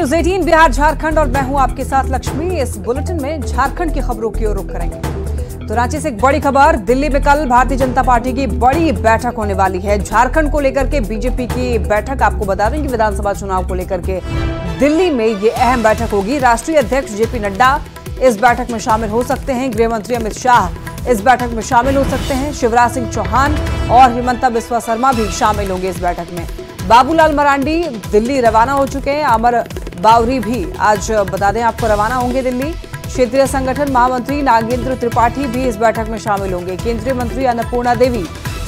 News 18 Bihar Jharkhand और मैं हूं आपके साथ लक्ष्मी। इस बुलेटिन में झारखंड की खबरों की ओर रुख करेंगे। तो रांची से एक बड़ी खबर, दिल्ली में कल भारतीय जनता पार्टी की बड़ी बैठक होने वाली है। झारखंड को लेकर के बीजेपी की बैठक, आपको बता दें कि विधानसभा चुनाव को लेकर के दिल्ली में ये अहम बैठक होगी। राष्ट्रीय अध्यक्ष जेपी नड्डा इस बैठक में शामिल हो सकते हैं। गृह मंत्री अमित शाह इस बैठक में शामिल हो सकते हैं। शिवराज सिंह चौहान और हिमंता बिस्वा शर्मा भी शामिल होंगे इस बैठक में। बाबूलाल मरांडी दिल्ली रवाना हो चुके हैं। अमर बावरी भी आज बता दें आपको रवाना होंगे दिल्ली। क्षेत्रीय संगठन महामंत्री नागेंद्र त्रिपाठी भी इस बैठक में शामिल होंगे। केंद्रीय मंत्री अन्नपूर्णा देवी,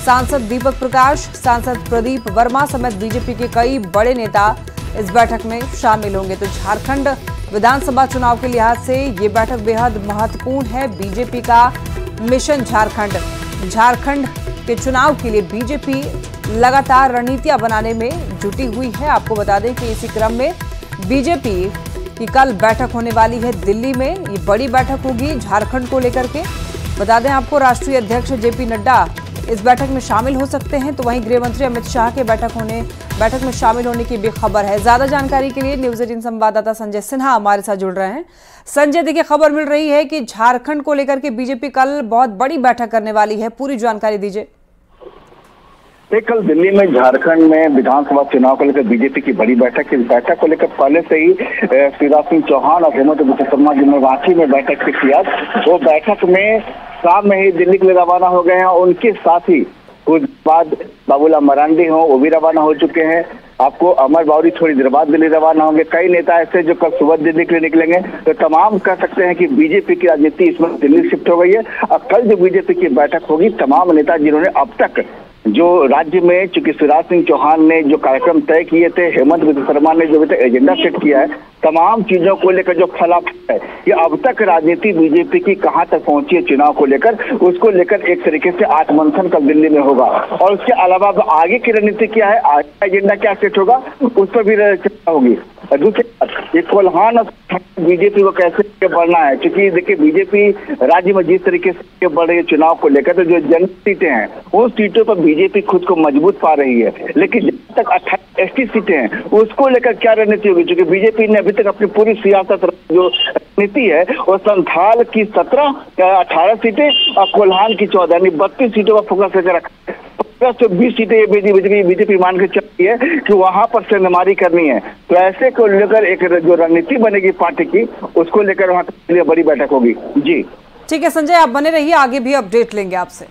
सांसद दीपक प्रकाश, सांसद प्रदीप वर्मा समेत बीजेपी के कई बड़े नेता इस बैठक में शामिल होंगे। तो झारखंड विधानसभा चुनाव के लिहाज से ये बैठक बेहद महत्वपूर्ण है। बीजेपी का मिशन झारखंड के चुनाव के लिए बीजेपी लगातार रणनीतियां बनाने में जुटी हुई है। आपको बता दें कि इसी क्रम में बीजेपी की कल बैठक होने वाली है दिल्ली में। ये बड़ी बैठक होगी झारखंड को लेकर के। बता दें आपको राष्ट्रीय अध्यक्ष जेपी नड्डा इस बैठक में शामिल हो सकते हैं। तो वहीं गृह मंत्री अमित शाह के बैठक में शामिल होने की भी खबर है। ज्यादा जानकारी के लिए न्यूज 18 संवाददाता संजय सिन्हा हमारे साथ जुड़ रहे हैं। संजय, देखिए खबर मिल रही है कि झारखंड को लेकर के बीजेपी कल बहुत बड़ी बैठक करने वाली है, पूरी जानकारी दीजिए। कल दिल्ली में झारखंड में विधानसभा चुनाव को लेकर बीजेपी की बड़ी बैठक। इस बैठक को लेकर पहले से ही शिवराज सिंह चौहान और हेमंत बिस्वा शर्मा जिन्होंने रांची में बैठक किया, वो बैठक में शाम में ही दिल्ली के लिए रवाना हो गए हैं। उनके साथ ही कुछ बाद बाबूलाल मरांडी हो, वो भी रवाना हो चुके हैं। आपको अमर बावरी थोड़ी देर बाद दिल्ली रवाना होंगे। कई नेता ऐसे जो कल सुबह दिल्ली के लिए निकलेंगे। तो तमाम कह सकते हैं कि बीजेपी की राजनीति इसमें दिल्ली शिफ्ट हो गई है। और कल जो बीजेपी की बैठक होगी, तमाम नेता जिन्होंने अब तक जो राज्य में, चूंकि शिवराज सिंह चौहान ने जो कार्यक्रम तय किए थे, हेमंत बिस्वा शर्मा ने जो एजेंडा सेट किया है, तमाम चीजों को लेकर जो फलाफल है कि अब तक राजनीति बीजेपी की कहां तक पहुंची है चुनाव को लेकर, उसको लेकर एक तरीके से आत्ममंथन कल दिल्ली में होगा। और उसके अलावा आगे की रणनीति क्या है, आगे एजेंडा क्या सेट होगा, उस पर भी चर्चा होगी। दूसरी बात, ये कोल्हान बीजेपी को कैसे बढ़ना है, क्योंकि देखिए बीजेपी राज्य में जिस तरीके से बढ़ रही है चुनाव को लेकर, तो जो जन सीटें हैं उन सीटों पर बीजेपी खुद को मजबूत पा रही है। लेकिन जब तक 28 एसटी सीटें हैं उसको लेकर क्या रणनीति होगी, क्योंकि बीजेपी ने अभी तक अपनी पूरी सियासत जो नीति है वो संथाल की 18 सीटें और कोल्हान की 14 यानी 32 सीटों पर फोकस करके रखा है। 20 सीटें बीजेपी मान के चलती है कि वहां पर सेंधमारी करनी है। तो ऐसे को लेकर एक जो रणनीति बनेगी पार्टी की, उसको लेकर वहां के लिए बड़ी बैठक होगी। जी ठीक है संजय, आप बने रहिए, आगे भी अपडेट लेंगे आपसे।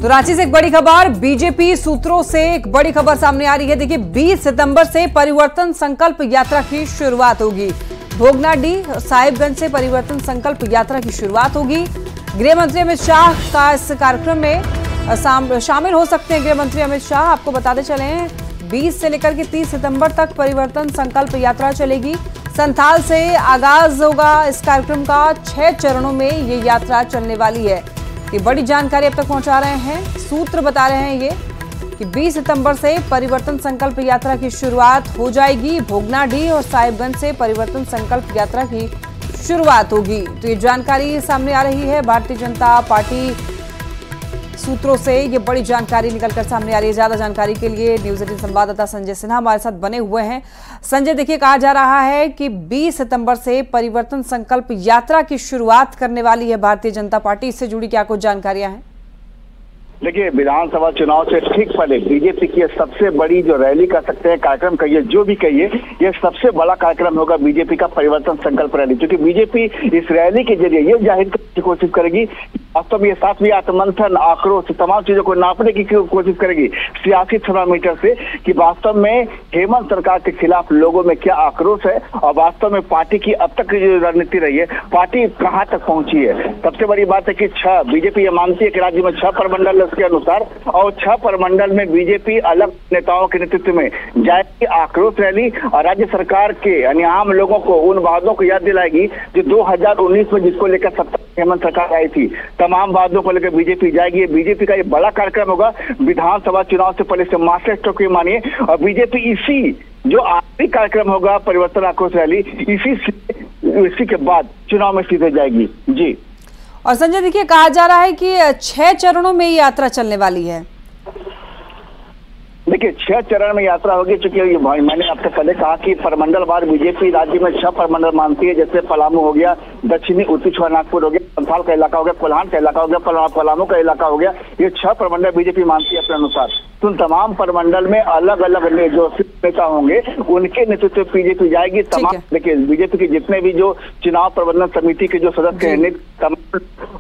तो रांची से एक बड़ी खबर, बीजेपी सूत्रों से एक बड़ी खबर सामने आ रही है। देखिए 20 सितंबर से परिवर्तन संकल्प यात्रा की शुरुआत होगी। भोगनाडीह साहिबगंज से परिवर्तन संकल्प यात्रा की शुरुआत होगी। गृह मंत्री अमित शाह का इस कार्यक्रम में शामिल हो सकते हैं। गृह मंत्री अमित शाह, आपको बताते चले 20 से लेकर के 30 सितंबर तक परिवर्तन संकल्प यात्रा चलेगी। संथाल से आगाज होगा इस कार्यक्रम का। 6 चरणों में ये यात्रा चलने वाली है। ये बड़ी जानकारी अब तक पहुंचा रहे हैं, सूत्र बता रहे हैं ये कि 20 सितंबर से परिवर्तन संकल्प यात्रा की शुरुआत हो जाएगी। भोगनाडीह और साहिबगंज से परिवर्तन संकल्प यात्रा की शुरुआत होगी। तो ये जानकारी सामने आ रही है भारतीय जनता पार्टी सूत्रों से। ये बड़ी जानकारी निकलकर सामने आ रही है। ज्यादा जानकारी के लिए न्यूज 18 संवाददाता संजय सिन्हा हमारे साथ बने हुए हैं। संजय, देखिए कहा जा रहा है कि 20 सितंबर से परिवर्तन संकल्प यात्रा की शुरुआत करने वाली है भारतीय जनता पार्टी। इससे जुड़ी क्या कुछ जानकारियां हैं? देखिए विधानसभा चुनाव से ठीक पहले बीजेपी की सबसे बड़ी जो रैली कर सकते हैं, कार्यक्रम कहिए, जो भी कहिए, ये सबसे बड़ा कार्यक्रम होगा बीजेपी का परिवर्तन संकल्प रैली। क्योंकि बीजेपी इस रैली के जरिए ये जाहिर करने की कोशिश करेगी, वास्तव में ये सातवीं आत्ममंथन, आक्रोश, तमाम चीजों को नापने की कोशिश करेगी सियासी थर्मामीटर से कि वास्तव में हेमंत सरकार के खिलाफ लोगों में क्या आक्रोश है और वास्तव में पार्टी की अब तक जो रणनीति रही है, पार्टी कहां तक पहुंची है। सबसे बड़ी बात है कि बीजेपी ये मानती है कि राज्य में 6 प्रमंडल के अनुसार, और 6 प्रमंडल में बीजेपी अलग नेताओं के नेतृत्व में जाएगी आक्रोश रैली और राज्य सरकार के यानी आम लोगों को उन वादों को याद दिलाएगी जो 2019 में जिसको लेकर सत्ता हेमंत सरकार आई थी। तमाम वादों को लेकर बीजेपी जाएगी। बीजेपी का ये बड़ा कार्यक्रम होगा विधानसभा चुनाव से पहले से मास्टर स्ट्रोक मानिए। और बीजेपी इसी जो आखिरी कार्यक्रम होगा परिवर्तन आक्रोश रैली, इसी के बाद चुनाव में सीधे जाएगी। जी और संजय, देखिए कहा जा रहा है कि 6 चरणों में ये यात्रा चलने वाली है। देखिए 6 चरण में यात्रा होगी, चूंकि मैंने आपसे पहले कहा कि प्रमंडलवार बीजेपी राज्य में 6 प्रमंडल मानती है, जैसे पलामू हो गया, दक्षिणी उत्तर छुआनागपुर हो गया, संथाल का इलाका हो गया, कोल्हान का इलाका हो गया, पलामू का इलाका हो गया। ये 6 प्रमंडल बीजेपी मानती है अपने अनुसार। तो तमाम प्रमंडल में अलग अलग जो नेता होंगे उनके नेतृत्व में बीजेपी जाएगी। तमाम देखिए बीजेपी के जितने भी जो चुनाव प्रबंधन समिति के जो सदस्य हैं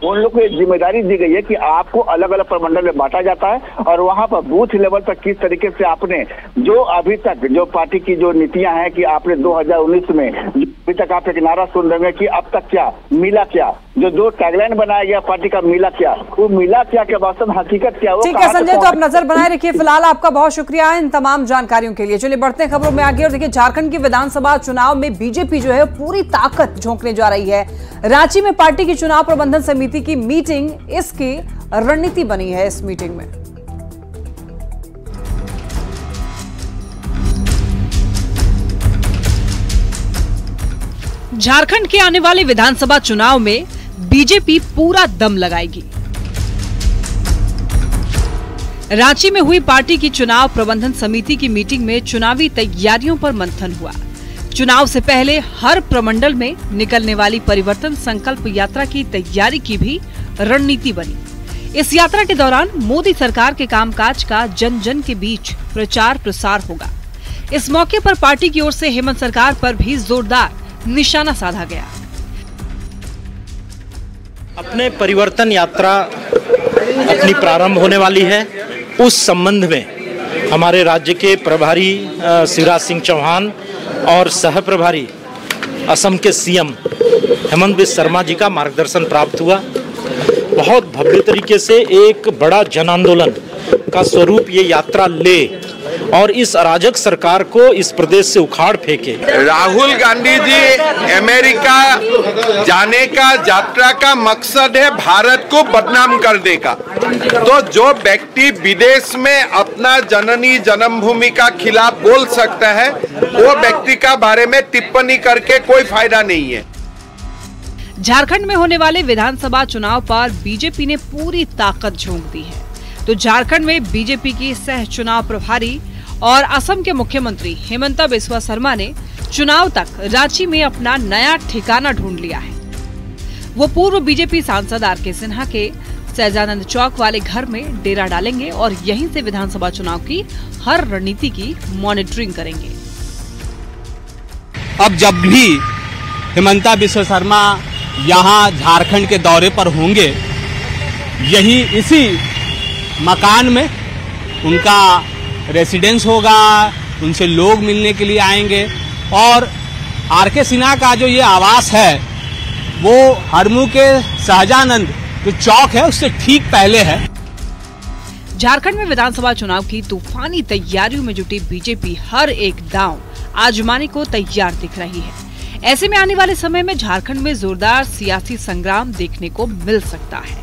उन लोग को जिम्मेदारी दी गई है कि आपको अलग अलग प्रमंडल में बांटा जाता है और वहां पर बूथ लेवल पर किस तरीके से आपने जो अभी तक जो पार्टी की जो नीतियां हैं कि आपने 2019 में अभी तक आप एक नारा सुन रहे हैं कि अब तक क्या मिला, क्या जो टैगलाइन बनाया गया पार्टी का मिला क्या, वो मिला क्या के वास्तव हकीकत क्या। ठीक है संजय, तो आप नजर बनाए रखिए। फिलहाल आपका बहुत शुक्रिया इन तमाम जानकारियों के लिए। चलिए बढ़ते हैं खबरों में आगे और देखिए झारखंड की विधानसभा चुनाव में बीजेपी जो है पूरी ताकत झोंकने जा रही है। रांची में पार्टी की चुनाव प्रबंधन समिति की मीटिंग इसकी रणनीति बनी है। इस मीटिंग में झारखंड के आने वाले विधानसभा चुनाव में बीजेपी पूरा दम लगाएगी। रांची में हुई पार्टी की चुनाव प्रबंधन समिति की मीटिंग में चुनावी तैयारियों पर मंथन हुआ। चुनाव से पहले हर प्रमंडल में निकलने वाली परिवर्तन संकल्प यात्रा की तैयारी की भी रणनीति बनी। इस यात्रा के दौरान मोदी सरकार के कामकाज का जन जन के बीच प्रचार प्रसार होगा। इस मौके पर पार्टी की ओर से हेमंत सरकार पर भी जोरदार निशाना साधा गया। अपने परिवर्तन यात्रा अपनी प्रारंभ होने वाली है। उस संबंध में हमारे राज्य के प्रभारी शिवराज सिंह चौहान और सह प्रभारी असम के सीएम हेमंत बिस्वा शर्मा जी का मार्गदर्शन प्राप्त हुआ। बहुत भव्य तरीके से एक बड़ा जन आंदोलन का स्वरूप ये यात्रा ले और इस अराजक सरकार को इस प्रदेश से उखाड़ फेंके। राहुल गांधी जी अमेरिका जाने का यात्रा का मकसद है भारत को बदनाम करने का। तो जो व्यक्ति विदेश में अपना जननी जन्मभूमि का खिलाफ बोल सकता है वो व्यक्ति का बारे में टिप्पणी करके कोई फायदा नहीं है। झारखंड में होने वाले विधानसभा चुनाव पर बीजेपी ने पूरी ताकत झोंक दी है। तो झारखंड में बीजेपी की सह चुनाव प्रभारी और असम के मुख्यमंत्री हेमंत बिस्वा शर्मा ने चुनाव तक रांची में अपना नया ठिकाना ढूंढ लिया है। वो पूर्व बीजेपी सांसद आर.के. सिन्हा के सहजानंद चौक वाले घर में डेरा डालेंगे और यहीं से विधानसभा चुनाव की हर रणनीति की मॉनिटरिंग करेंगे। अब जब भी हेमंत बिस्वा शर्मा यहाँ झारखंड के दौरे पर होंगे, यही इसी मकान में उनका रेसिडेंस होगा, उनसे लोग मिलने के लिए आएंगे और आर.के. सिन्हा का जो ये आवास है वो हरमू के सहजानंद जो चौक है उससे ठीक पहले है। झारखंड में विधानसभा चुनाव की तूफानी तैयारियों में जुटी बीजेपी हर एक दांव आजमाने को तैयार दिख रही है। ऐसे में आने वाले समय में झारखंड में जोरदार सियासी संग्राम देखने को मिल सकता है।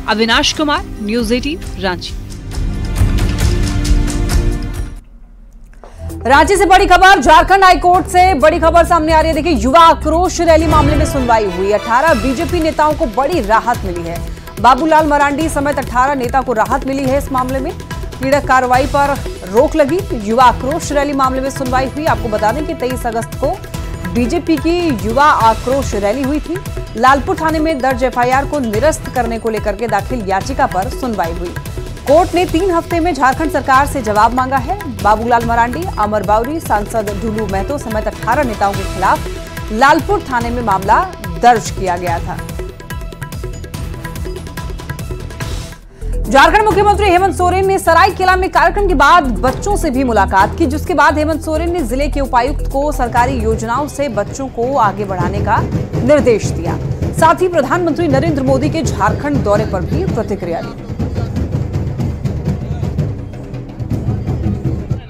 अविनाश कुमार, न्यूज़ 18 रांची। रांची से बड़ी खबर, झारखंड हाईकोर्ट से बड़ी खबर सामने आ रही है। देखिए युवा आक्रोश रैली मामले में सुनवाई हुई। 18 बीजेपी नेताओं को बड़ी राहत मिली है। बाबूलाल मरांडी समेत 18 नेता को राहत मिली है। इस मामले में पीड़क कार्रवाई पर रोक लगी। युवा आक्रोश रैली मामले में सुनवाई हुई। आपको बता दें कि 23 अगस्त को बीजेपी की युवा आक्रोश रैली हुई थी। लालपुर थाने में दर्ज एफआईआर को निरस्त करने को लेकर के दाखिल याचिका पर सुनवाई हुई। कोर्ट ने 3 हफ्ते में झारखंड सरकार से जवाब मांगा है। बाबूलाल मरांडी, अमर बाउरी, सांसद ढुलू महतो समेत 18 नेताओं के खिलाफ लालपुर थाने में मामला दर्ज किया गया था। झारखंड मुख्यमंत्री हेमंत सोरेन ने सरायकेला में कार्यक्रम के बाद बच्चों से भी मुलाकात की, जिसके बाद हेमंत सोरेन ने जिले के उपायुक्त को सरकारी योजनाओं से बच्चों को आगे बढ़ाने का निर्देश दिया। साथ ही प्रधानमंत्री नरेंद्र मोदी के झारखंड दौरे पर भी प्रतिक्रिया दी।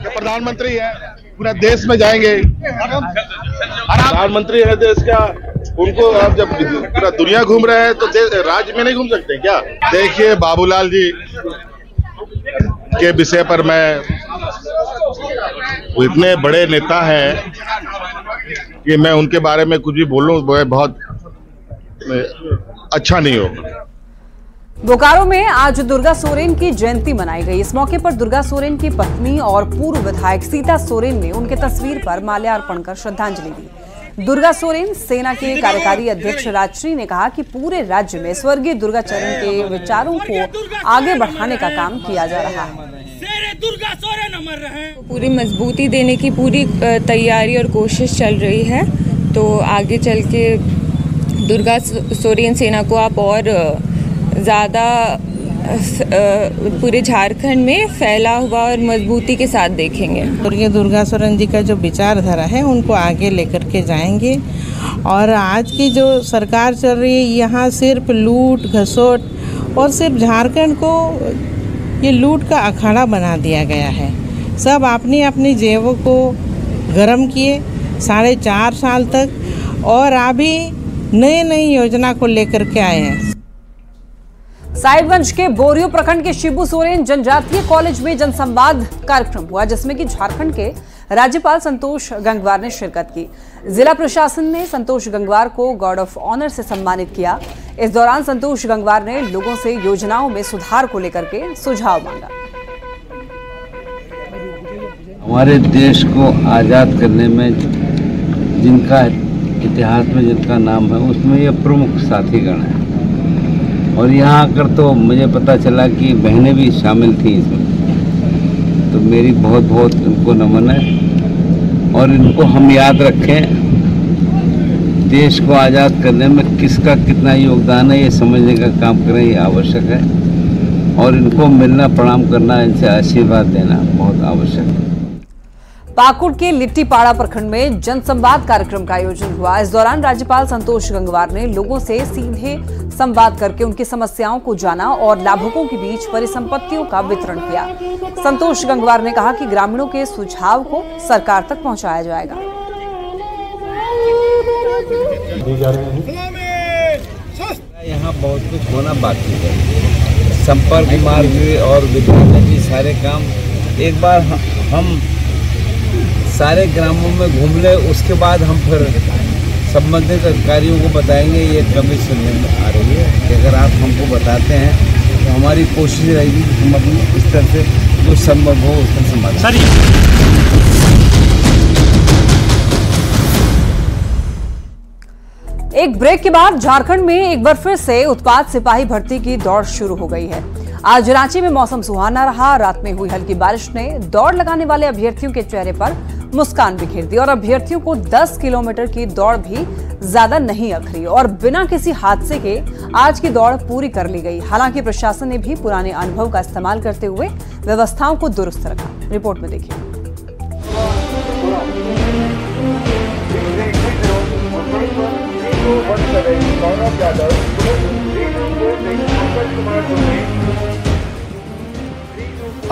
प्रधानमंत्री है, पूरा देश में जाएंगे। प्रधानमंत्री है देश का, उनको अब जब पूरा दुनिया घूम रहे हैं तो राज्य में नहीं घूम सकते क्या? देखिए बाबूलाल जी के विषय पर मैं, वो इतने बड़े नेता हैं कि मैं उनके बारे में कुछ भी बोलूं वो बहुत अच्छा नहीं होगा। बोकारो में आज दुर्गा सोरेन की जयंती मनाई गई। इस मौके पर दुर्गा सोरेन की पत्नी और पूर्व विधायक सीता सोरेन ने उनके तस्वीर पर माल्यार्पण कर श्रद्धांजलि दी। दुर्गा सोरेन सेना के कार्यकारी अध्यक्ष राजश्री ने कहा कि पूरे राज्य में स्वर्गीय दुर्गा चरण के विचारों को आगे बढ़ाने का काम किया जा रहा है। पूरी मजबूती देने की पूरी तैयारी और कोशिश चल रही है, तो आगे चल के दुर्गा सोरेन सेना को आप और ज़्यादा पूरे झारखंड में फैला हुआ और मजबूती के साथ देखेंगे। स्वर्गीय दुर्गा सोरेन जी का जो विचारधारा है उनको आगे लेकर के जाएंगे। और आज की जो सरकार चल रही है यहाँ सिर्फ लूट घसोट और सिर्फ झारखंड को ये लूट का अखाड़ा बना दिया गया है। सब अपनी अपनी जेबों को गर्म किए 4.5 साल तक, और अभी नई योजना को लेकर के आए हैं। साहिबगंज के बोरियो प्रखंड के शिबू सोरेन जनजातीय कॉलेज में जनसंवाद कार्यक्रम हुआ, जिसमें कि झारखंड के राज्यपाल संतोष गंगवार ने शिरकत की। जिला प्रशासन ने संतोष गंगवार को गार्ड ऑफ ऑनर से सम्मानित किया। इस दौरान संतोष गंगवार ने लोगों से योजनाओं में सुधार को लेकर के सुझाव मांगा। हमारे देश को आजाद करने में जिनका इतिहास में जिनका नाम है उसमें ये प्रमुख साथीगण है, और यहाँ आकर तो मुझे पता चला कि बहनें भी शामिल थी इसमें। तो मेरी बहुत बहुत इनको नमन है, और इनको हम याद रखें। देश को आज़ाद करने में किसका कितना योगदान है ये समझने का काम करें, ये आवश्यक है। और इनको मिलना, प्रणाम करना, इनसे आशीर्वाद देना बहुत आवश्यक है। पाकुड़ के लिट्टीपाड़ा प्रखंड में जनसंवाद कार्यक्रम का आयोजन हुआ। इस दौरान राज्यपाल संतोष गंगवार ने लोगों से सीधे संवाद करके उनकी समस्याओं को जाना और लाभुकों के बीच परिसंपत्तियों का वितरण किया। संतोष गंगवार ने कहा कि ग्रामीणों के सुझाव को सरकार तक पहुंचाया जाएगा। यहाँ बहुत कुछ होना बाकी है। संपर्क मार्ग और विद्युत जी सारे काम एक बार हम सारे ग्रामों में घूम ले, उसके बाद हम फिर संबंधित अधिकारियों को बताएंगे। ये कमी सुनने में आ रही है कि अगर आप हमको बताते हैं तो हमारी कोशिश रहेगी कि हम अपनी इस तरह से जो संभव हो उसका समाधान। एक ब्रेक के बाद झारखंड में एक बार फिर से उत्पाद सिपाही भर्ती की दौड़ शुरू हो गई है। आज रांची में मौसम सुहाना रहा। रात में हुई हल्की बारिश ने दौड़ लगाने वाले अभ्यर्थियों के चेहरे पर मुस्कान बिखेर दी और अभ्यर्थियों को 10 किलोमीटर की दौड़ भी ज्यादा नहीं अखरी और बिना किसी हादसे के आज की दौड़ पूरी कर ली गई। हालांकि प्रशासन ने भी पुराने अनुभव का इस्तेमाल करते हुए व्यवस्थाओं को दुरुस्त रखा। रिपोर्ट में देखिए।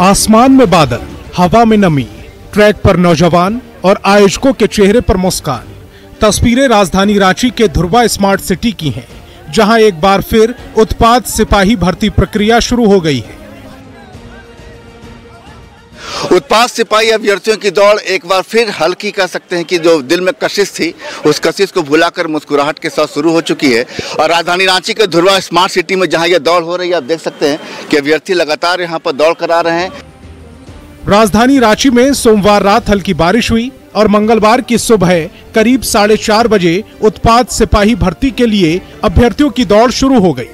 आसमान में बादल, हवा में नमी, ट्रैक पर नौजवान और आयोजकों के चेहरे पर मुस्कान। तस्वीरें राजधानी रांची के ध्रुवा स्मार्ट सिटी की हैं, जहां एक बार फिर उत्पाद सिपाही भर्ती प्रक्रिया शुरू हो गई है। उत्पाद सिपाही अभ्यर्थियों की दौड़ एक बार फिर हल्की कह सकते हैं कि जो दिल में कशिश थी उस कशिश को भुलाकर मुस्कुराहट के साथ शुरू हो चुकी है। और राजधानी रांची के ध्रुवा स्मार्ट सिटी में जहां यह दौड़ हो रही है, आप देख सकते हैं कि अभ्यर्थी लगातार यहां पर दौड़ करा रहे हैं। राजधानी रांची में सोमवार रात हल्की बारिश हुई और मंगलवार की सुबह करीब 4:30 बजे उत्पाद सिपाही भर्ती के लिए अभ्यर्थियों की दौड़ शुरू हो गई।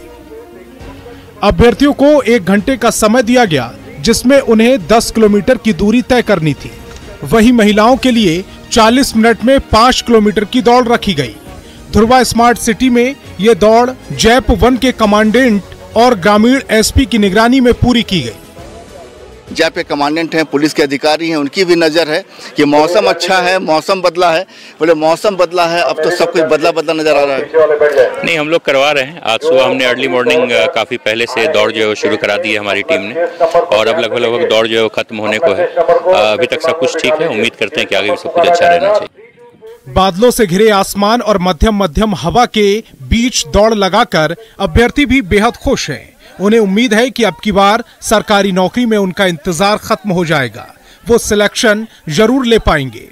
अभ्यर्थियों को 1 घंटे का समय दिया गया, जिसमें उन्हें 10 किलोमीटर की दूरी तय करनी थी। वहीं महिलाओं के लिए 40 मिनट में 5 किलोमीटर की दौड़ रखी गई। ध्रुवा स्मार्ट सिटी में यह दौड़ जैप 1 के कमांडेंट और ग्रामीण एसपी की निगरानी में पूरी की गई। जैप के कमांडेंट हैं, पुलिस के अधिकारी हैं, उनकी भी नज़र है कि मौसम अच्छा है, मौसम बदला है। बोले मौसम बदला है, अब तो सब कुछ बदला बदला नजर आ रहा है। नहीं, हम लोग करवा रहे हैं। आज सुबह हमने अर्ली मॉर्निंग काफ़ी पहले से दौड़ जो है शुरू करा दी है हमारी टीम ने, और अब लगभग दौड़ जो है खत्म होने को है। अभी तक सब कुछ ठीक है। उम्मीद करते हैं कि आगे भी सब कुछ अच्छा रहना चाहिए। बादलों से घिरे आसमान और मध्यम हवा के बीच दौड़ लगाकर अभ्यर्थी भी बेहद खुश हैं। उन्हें उम्मीद है कि अब की बार सरकारी नौकरी में उनका इंतजार खत्म हो जाएगा। वो सिलेक्शन जरूर ले पाएंगे।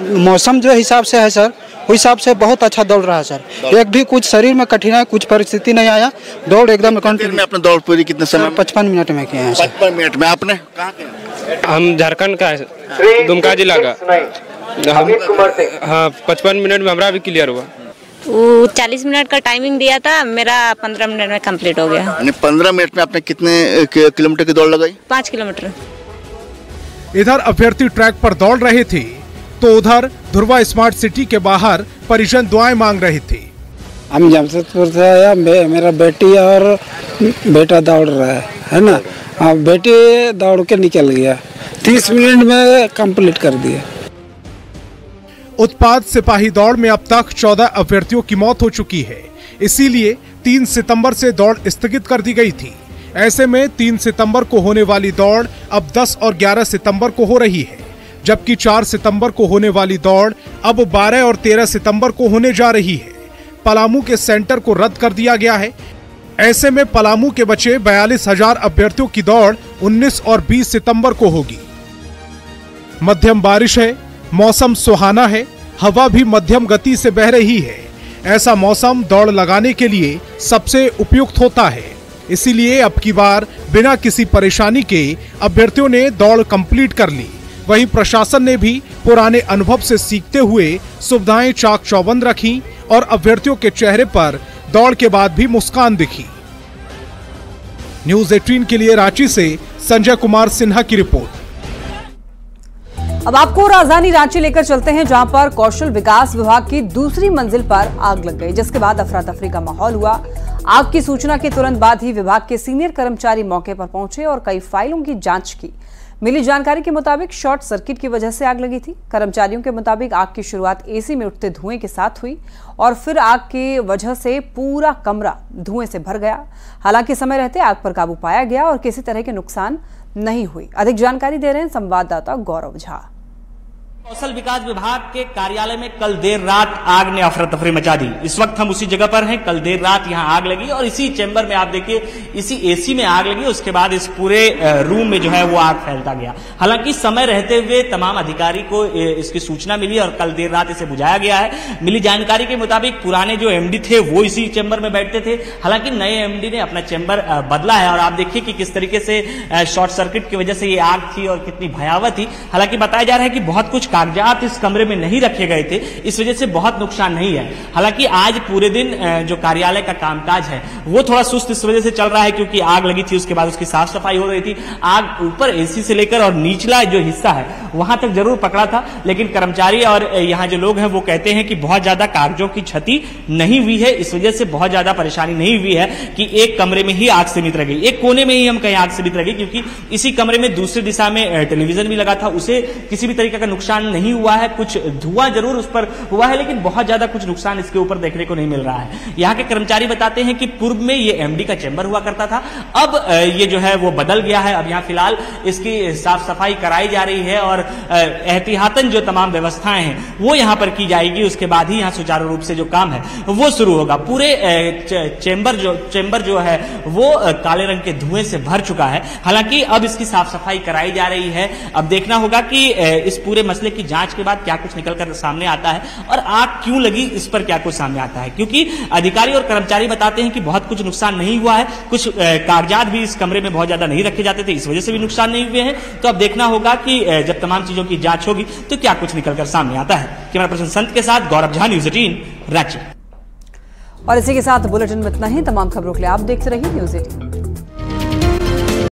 मौसम जो हिसाब से है सर, उस हिसाब से बहुत अच्छा दौड़ रहा है सर। एक भी कुछ शरीर में कठिनाई, कुछ परिस्थिति नहीं आया। दौड़ एकदम कंटिन्यू। में अपने दौड़ पूरी कितने समय? 55 मिनट में किए हैं। 55 मिनट में। आपने कहाँ के? हम झारखंड का है, दुमका जिला का। हाँ, 55 मिनट में हमारा भी क्लियर हुआ। वो 40 मिनट का टाइमिंग दिया था, मेरा 15 मिनट में कंप्लीट हो गया। 15 मिनट में आपने कितने किलोमीटर की दौड़ लगाई? 5 किलोमीटर। इधर अभ्यर्थी ट्रैक पर दौड़ रहे थे तो उधर ध्रुवा स्मार्ट सिटी के बाहर परिजन दुआएं मांग रहे थे। हम जमशेदपुर से आया, मेरा बेटी और बेटा दौड़ रहा है ना। हाँ, बेटी दौड़ के निकल गया, 30 मिनट में कंप्लीट कर दिया। उत्पाद सिपाही दौड़ में अब तक 14 अभ्यर्थियों की मौत हो चुकी है, इसीलिए 3 सितंबर से दौड़ स्थगित कर दी गई थी। ऐसे में 3 सितंबर को होने वाली दौड़ अब 10 और 11 सितंबर को हो रही है, जबकि 4 सितंबर को होने वाली दौड़ अब 12 और 13 सितंबर को होने जा रही है। पलामू के सेंटर को रद्द कर दिया गया है। ऐसे में पलामू के बचे 42,000 अभ्यर्थियों की दौड़ 19 और 20 सितंबर को होगी। मध्यम बारिश है, मौसम सुहाना है, हवा भी मध्यम गति से बह रही है। ऐसा मौसम दौड़ लगाने के लिए सबसे उपयुक्त होता है, इसीलिए अब की बार बिना किसी परेशानी के अभ्यर्थियों ने दौड़ कंप्लीट कर ली। वहीं प्रशासन ने भी पुराने अनुभव से सीखते हुए सुविधाएं चाक चौबंद रखी और अभ्यर्थियों के चेहरे पर दौड़ के बाद भी मुस्कान दिखी। न्यूज़ 18 के लिए रांची से संजय कुमार सिन्हा की रिपोर्ट। अब आपको राजधानी रांची लेकर चलते हैं, जहां पर कौशल विकास विभाग की दूसरी मंजिल पर आग लग गई, जिसके बाद अफरा तफरी का माहौल हुआ। आग की सूचना के तुरंत बाद ही विभाग के सीनियर कर्मचारी मौके पर पहुंचे और कई फाइलों की जांच की। मिली जानकारी के मुताबिक शॉर्ट सर्किट की वजह से आग लगी थी। कर्मचारियों के मुताबिक आग की शुरुआत एसी में उठते धुएं के साथ हुई और फिर आग की वजह से पूरा कमरा धुएं से भर गया। हालांकि समय रहते आग पर काबू पाया गया और किसी तरह के नुकसान नहीं हुई। अधिक जानकारी दे रहे हैं संवाददाता गौरव झा। कौशल विकास विभाग के कार्यालय में कल देर रात आग ने अफरा तफरी मचा दी। इस वक्त हम उसी जगह पर हैं। कल देर रात यहां आग लगी और इसी चैम्बर में आप देखिए, इसी एसी में आग लगी। उसके बाद इस पूरे रूम में जो है वो आग फैलता गया। हालांकि समय रहते हुए तमाम अधिकारी को इसकी सूचना मिली और कल देर रात इसे बुझाया गया है। मिली जानकारी के मुताबिक पुराने जो एमडी थे वो इसी चैम्बर में बैठते थे। हालांकि नए एमडी ने अपना चैम्बर बदला है और आप देखिए कि किस तरीके से शॉर्ट सर्किट की वजह से ये आग थी और कितनी भयावह थी। हालांकि बताया जा रहा है कि बहुत कुछ कागजात इस कमरे में नहीं रखे गए थे, इस वजह से बहुत नुकसान नहीं है। हालांकि आज पूरे दिन जो कार्यालय का कामकाज है वो थोड़ा सुस्त इस वजह से चल रहा है क्योंकि आग लगी थी, उसके बाद उसकी साफ सफाई हो रही थी। आग ऊपर एसी से लेकर और निचला जो हिस्सा है वहां तक जरूर पकड़ा था, लेकिन कर्मचारी और यहाँ जो लोग हैं वो कहते हैं कि बहुत ज्यादा कागजों की क्षति नहीं हुई है। इस वजह से बहुत ज्यादा परेशानी नहीं हुई है कि एक कमरे में ही आग सीमित रह गई, एक कोने में ही हम कहीं आग सीमित रह गई, क्योंकि इसी कमरे में दूसरी दिशा में टेलीविजन भी लगा था, उसे किसी भी तरीके का नुकसान नहीं हुआ है। कुछ धुआं जरूर उस पर हुआ है, लेकिन बहुत ज्यादा कुछ नुकसान इसके ऊपर देखने को नहीं मिल रहा है। यहाँ के कर्मचारी बताते हैं कि पूर्व में ये एमडी का चैम्बर हुआ करता था, अब ये जो है वो बदल गया है। अब यहाँ फिलहाल इसकी साफ सफाई कराई जा रही है और एहतियातन जो तमाम व्यवस्थाएं हैं वो यहाँ पर की जाएगी। उसके बाद ही यहाँ सुचारू रूप से जो काम है वो शुरू होगा। पूरे चैम्बर जो है वो काले रंग के धुएं से भर चुका है। हालांकि अब इसकी साफ सफाई कराई जा रही है। अब देखना होगा कि इस पूरे मसले की जांच के बाद क्या कुछ निकलकर सामने आता है और आग क्यों लगी, इस पर क्या कुछ सामने आता है, क्योंकि अधिकारी और कर्मचारी बताते हैं कि बहुत कुछ नुकसान नहीं हुआ है। कुछ कागजात भी इस कमरे में बहुत ज्यादा नहीं रखे जाते थे, इस वजह से भी नुकसान नहीं हुए हैं। तो अब देखना होगा कि जब तमाम चीजों की जांच होगी तो क्या कुछ निकलकर सामने आता है। कैमरा पर्सन संत के साथ गौरव झा, न्यूज़ 18 रांची। और इसी के साथ बुलेटिन में इतना ही। तमाम खबरों के लिए आप देखते रहिए न्यूज़ 18।